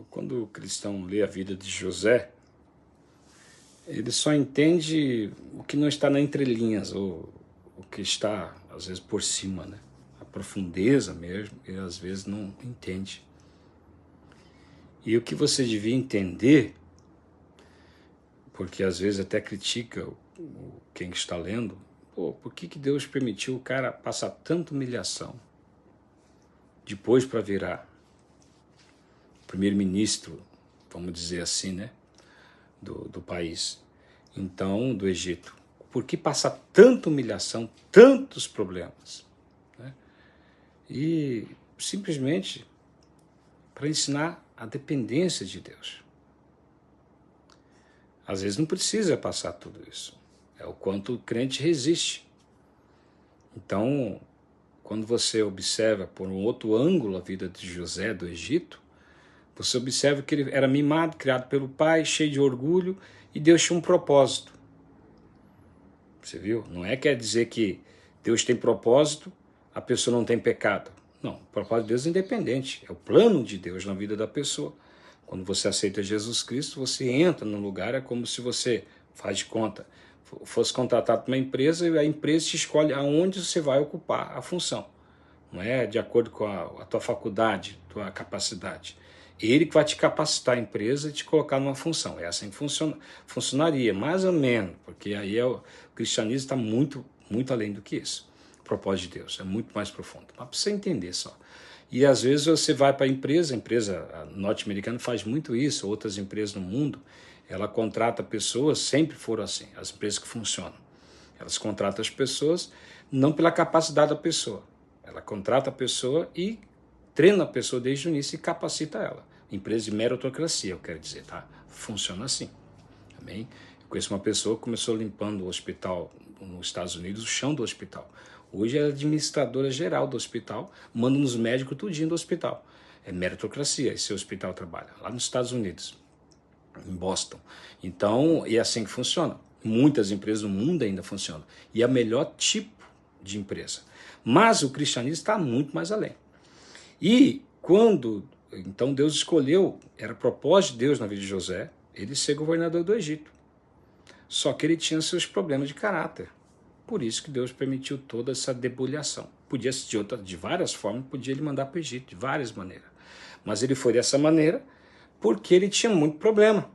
Quando o cristão lê a vida de José, ele só entende o que não está na entrelinhas, ou o que está, às vezes, por cima, né? A profundeza mesmo, ele às vezes não entende. E o que você devia entender, porque às vezes até critica quem está lendo, pô, por que Deus permitiu o cara passar tanta humilhação depois para virar primeiro-ministro, vamos dizer assim, né, do país, então, do Egito? Por que passar tanta humilhação, tantos problemas? Né? E simplesmente para ensinar a dependência de Deus. Às vezes não precisa passar tudo isso. É o quanto o crente resiste. Então, quando você observa por um outro ângulo a vida de José do Egito, você observa que ele era mimado, criado pelo pai, cheio de orgulho, e Deus tinha um propósito. Você viu? Não é quer dizer que Deus tem propósito, a pessoa não tem pecado. Não, o propósito de Deus é independente. É o plano de Deus na vida da pessoa. Quando você aceita Jesus Cristo, você entra num lugar, é como se você, faz de conta, fosse contratado por uma empresa e a empresa te escolhe aonde você vai ocupar a função. Não é de acordo com a tua faculdade, tua capacidade. Ele que vai te capacitar a empresa e te colocar numa função. É assim que funcionaria, mais ou menos, porque aí o cristianismo está muito, muito além do que isso. O propósito de Deus é muito mais profundo. Mas para você entender só. E às vezes você vai para a empresa norte-americana faz muito isso, outras empresas no mundo, ela contrata pessoas, sempre foram assim, as empresas que funcionam. Elas contratam as pessoas não pela capacidade da pessoa. Ela contrata a pessoa e treina a pessoa desde o início e capacita ela. Empresa de meritocracia, eu quero dizer, tá? Funciona assim. Amém? Eu conheço uma pessoa que começou limpando o hospital nos Estados Unidos, o chão do hospital. Hoje é administradora geral do hospital, manda nos médicos tudinho do hospital. É meritocracia, esse hospital trabalha, lá nos Estados Unidos, em Boston. Então, é assim que funciona. Muitas empresas no mundo ainda funcionam. E é o melhor tipo de empresa. Mas o cristianismo está muito mais além. E quando, então, Deus escolheu, era propósito de Deus na vida de José, ele ser governador do Egito. Só que ele tinha seus problemas de caráter. Por isso que Deus permitiu toda essa debulhação. Podia ser de várias formas, podia ele mandar para o Egito, de várias maneiras. Mas ele foi dessa maneira porque ele tinha muito problema.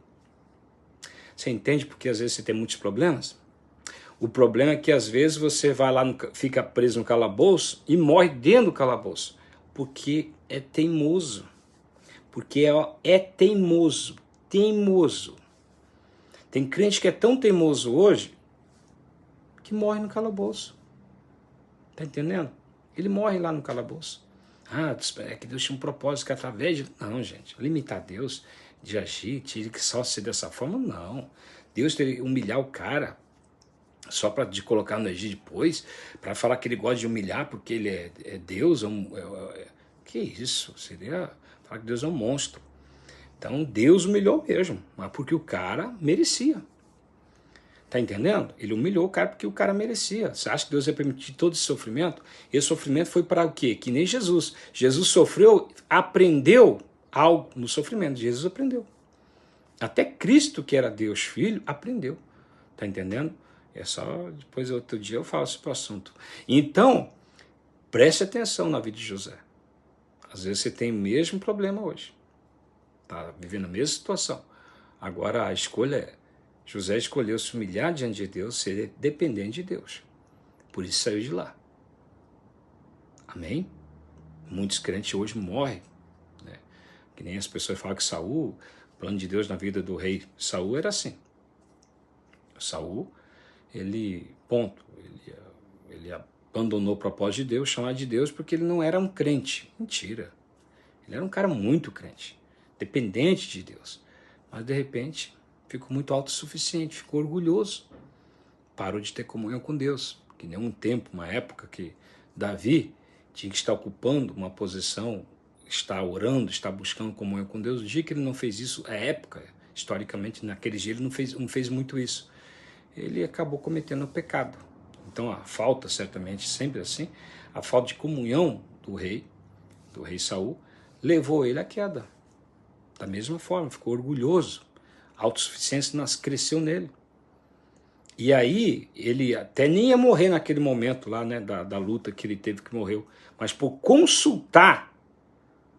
Você entende porque às vezes você tem muitos problemas? O problema é que às vezes você vai lá, fica preso no calabouço e morre dentro do calabouço. Porque é teimoso. Porque é teimoso. Teimoso. Tem crente que é tão teimoso hoje que morre no calabouço. Tá entendendo? Ele morre lá no calabouço. Ah, é que Deus tinha um propósito que através de... Não, gente. Limitar Deus de agir, de que só ser dessa forma, não. Deus teria que humilhar o cara só para de colocar no Egito depois, para falar que ele gosta de humilhar porque ele é Deus. Que isso? Seria falar que Deus é um monstro. Então Deus humilhou mesmo, mas porque o cara merecia. Tá entendendo? Ele humilhou o cara porque o cara merecia. Você acha que Deus ia permitir todo esse sofrimento? Esse sofrimento foi para o quê? Que nem Jesus. Jesus sofreu, aprendeu algo no sofrimento. Jesus aprendeu. Até Cristo, que era Deus Filho, aprendeu. Tá entendendo? É só depois outro dia eu falo sobre o assunto. Então, preste atenção na vida de José. Às vezes você tem o mesmo problema hoje. Tá vivendo a mesma situação. Agora a escolha é: José escolheu se humilhar diante de Deus, ser dependente de Deus. Por isso saiu de lá. Amém? Muitos crentes hoje morrem, né? Que nem as pessoas falam que Saul, o plano de Deus na vida do rei Saul era assim. Saul, ele abandonou o propósito de Deus, chamado de Deus, porque ele não era um crente. Mentira. Ele era um cara muito crente, dependente de Deus. Mas de repente ficou muito autossuficiente, ficou orgulhoso. Parou de ter comunhão com Deus. Que nem um tempo, uma época que Davi tinha que estar ocupando uma posição, estar orando, estar buscando comunhão com Deus. O dia que ele não fez isso, a época, historicamente, naquele dia ele não fez muito isso. Ele acabou cometendo o pecado. Então a falta, certamente, sempre assim, a falta de comunhão do rei Saul, levou ele à queda. Da mesma forma, ficou orgulhoso. A autossuficiência cresceu nele. E aí, ele até nem ia morrer naquele momento lá, né, da luta que ele teve que morreu. Mas por consultar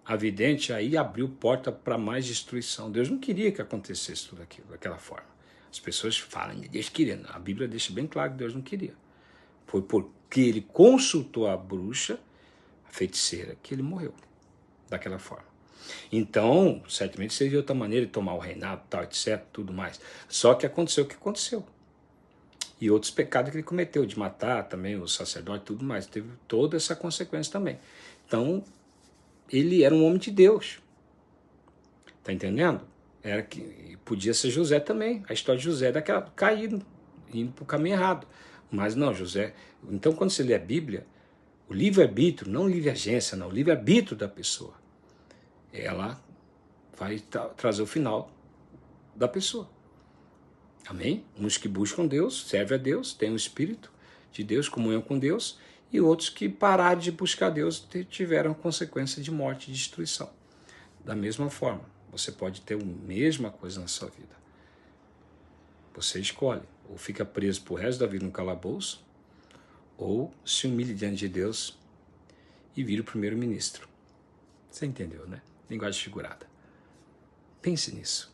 a vidente, aí abriu porta para mais destruição. Deus não queria que acontecesse tudo aquilo, daquela forma. As pessoas falam, Deus queria. A Bíblia deixa bem claro que Deus não queria. Foi porque ele consultou a bruxa, a feiticeira, que ele morreu daquela forma. Então, certamente seria outra maneira de tomar o reinado, tal, etc, tudo mais. Só que aconteceu o que aconteceu. E outros pecados que ele cometeu, de matar também o sacerdote e tudo mais. Teve toda essa consequência também. Então, ele era um homem de Deus. Tá entendendo? Podia ser José também. A história de José é daquela caído, indo para o caminho errado. Mas não, José... Então, quando você lê a Bíblia, o livre-arbítrio, não o livre-agência, não, o livre-arbítrio da pessoa, ela vai trazer o final da pessoa. Amém? Uns que buscam Deus, servem a Deus, têm o Espírito de Deus, comunhão com Deus, e outros que pararam de buscar Deus tiveram consequência de morte e destruição. Da mesma forma, você pode ter a mesma coisa na sua vida. Você escolhe, ou fica preso pro resto da vida no calabouço, ou se humilha diante de Deus e vira o primeiro-ministro. Você entendeu, né? Linguagem figurada. Pense nisso.